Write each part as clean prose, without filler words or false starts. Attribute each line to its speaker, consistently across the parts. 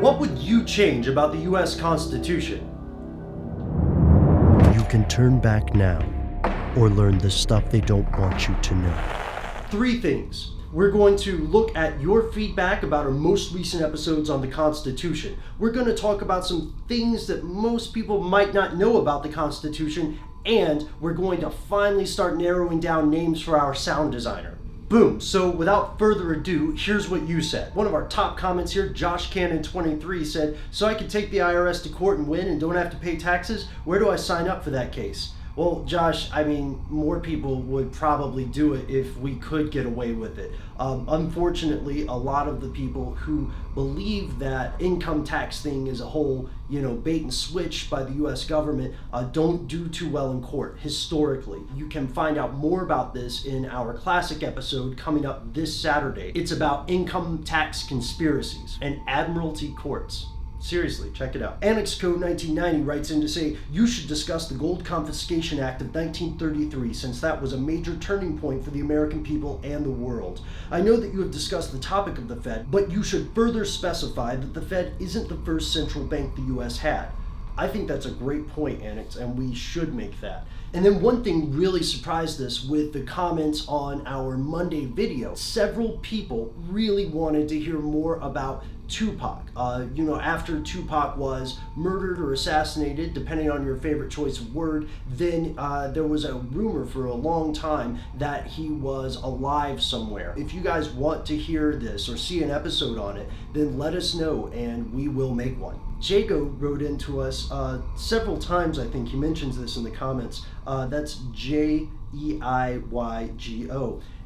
Speaker 1: What would you change about the U.S. Constitution?
Speaker 2: You can turn back now, or learn the stuff they don't want you to know.
Speaker 1: 3 things. We're going to look at your feedback about our most recent episodes on the Constitution. We're going to talk about some things that most people might not know about the Constitution, and we're going to finally start narrowing down names for our sound designer. Boom. So without further ado, here's what you said. One of our top comments here, Josh Cannon 23, said, "So I can take the IRS to court and win and don't have to pay taxes? Where do I sign up for that case?" Well, Josh, I mean, more people would probably do it if we could get away with it. Unfortunately, a lot of the people who believe that income tax thing is a whole, bait and switch by the US government don't do too well in court, historically. You can find out more about this in our classic episode coming up this Saturday. It's about income tax conspiracies and admiralty courts. Seriously, check it out. Annex Code 1990 writes in to say, "You should discuss the Gold Confiscation Act of 1933, since that was a major turning point for the American people and the world. I know that you have discussed the topic of the Fed, but you should further specify that the Fed isn't the first central bank the US had." I think that's a great point, Annex, and we should make that. And then one thing really surprised us with the comments on our Monday video. Several people really wanted to hear more about Tupac. After Tupac was murdered or assassinated, depending on your favorite choice of word, then there was a rumor for a long time that he was alive somewhere. If you guys want to hear this or see an episode on it, then let us know and we will make one. Jago wrote into us several times, I think he mentions this in the comments. That's JeiygO.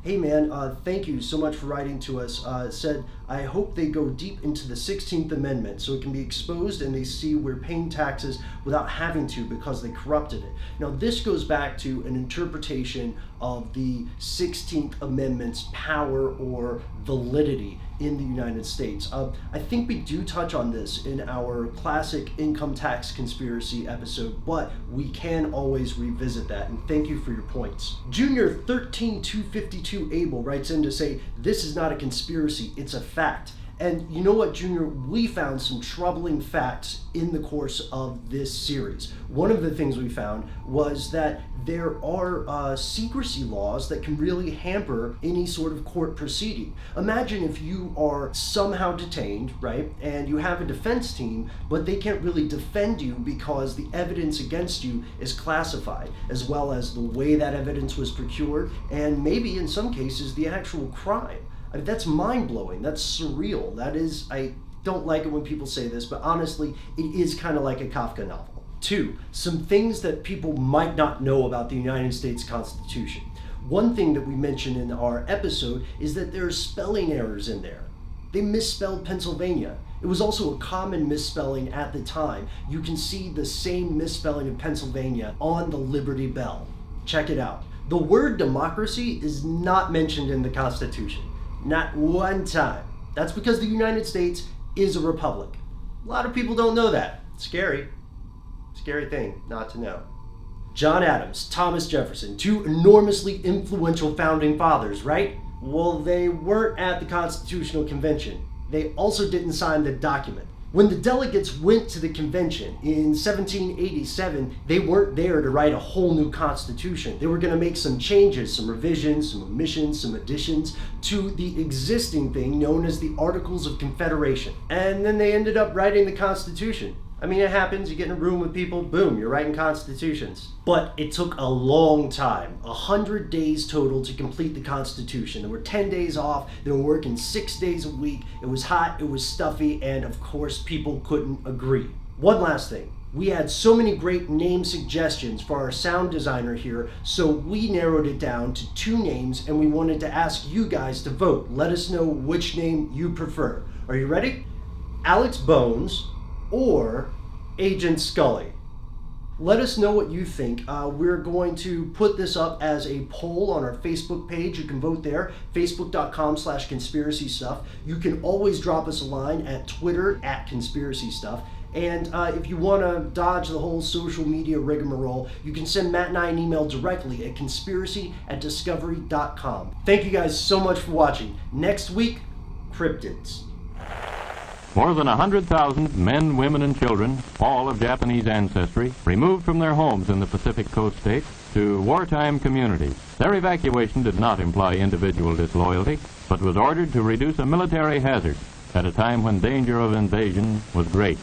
Speaker 1: "Hey man, thank you so much for writing to us." Said, "I hope they go deep into the 16th Amendment so it can be exposed and they see we're paying taxes without having to because they corrupted it." Now this goes back to an interpretation of the 16th Amendment's power or validity in the United States. I think we do touch on this in our classic income tax conspiracy episode, but we can always revisit that, and thank you for your points. Junior 13252 Abel writes in to say, "This is not a conspiracy, it's a fact." And you know what, Junior? We found some troubling facts in the course of this series. One of the things we found was that there are secrecy laws that can really hamper any sort of court proceeding. Imagine if you are somehow detained, right, and you have a defense team, but they can't really defend you because the evidence against you is classified, as well as the way that evidence was procured, and maybe in some cases the actual crime. I mean, that's mind-blowing. That's surreal. That is, I don't like it when people say this, but honestly, it is kind of like a Kafka novel. 2, some things that people might not know about the United States Constitution. One thing that we mentioned in our episode is that there are spelling errors in there. They misspelled Pennsylvania. It was also a common misspelling at the time. You can see the same misspelling in Pennsylvania on the Liberty Bell. Check it out. The word democracy is not mentioned in the Constitution. Not one time. That's because the United States is a republic. A lot of people don't know that. Scary. Scary thing not to know. John Adams, Thomas Jefferson, 2 enormously influential founding fathers, right? Well, they weren't at the Constitutional Convention. They also didn't sign the document. When the delegates went to the convention in 1787, they weren't there to write a whole new constitution. They were going to make some changes, some revisions, some omissions, some additions to the existing thing known as the Articles of Confederation. And then they ended up writing the Constitution. I mean, it happens. You get in a room with people, boom, you're writing constitutions. But it took a long time, 100 days total to complete the Constitution. There were 10 days off. They were working 6 days a week. It was hot, it was stuffy, and of course, people couldn't agree. One last thing. We had so many great name suggestions for our sound designer here, so we narrowed it down to 2 names, and we wanted to ask you guys to vote. Let us know which name you prefer. Are you ready? Alex Bones or Agent Scully. Let us know what you think. We're going to put this up as a poll on our Facebook page. You can vote there, facebook.com/conspiracy stuff. You can always drop us a line at Twitter @conspiracy stuff. And if you want to dodge the whole social media rigmarole, you can send Matt and I an email directly at conspiracy@discovery.com. Thank you guys so much for watching. Next week, cryptids.
Speaker 3: More than 100,000 men, women, and children, all of Japanese ancestry, removed from their homes in the Pacific Coast states to wartime communities. Their evacuation did not imply individual disloyalty, but was ordered to reduce a military hazard at a time when danger of invasion was great.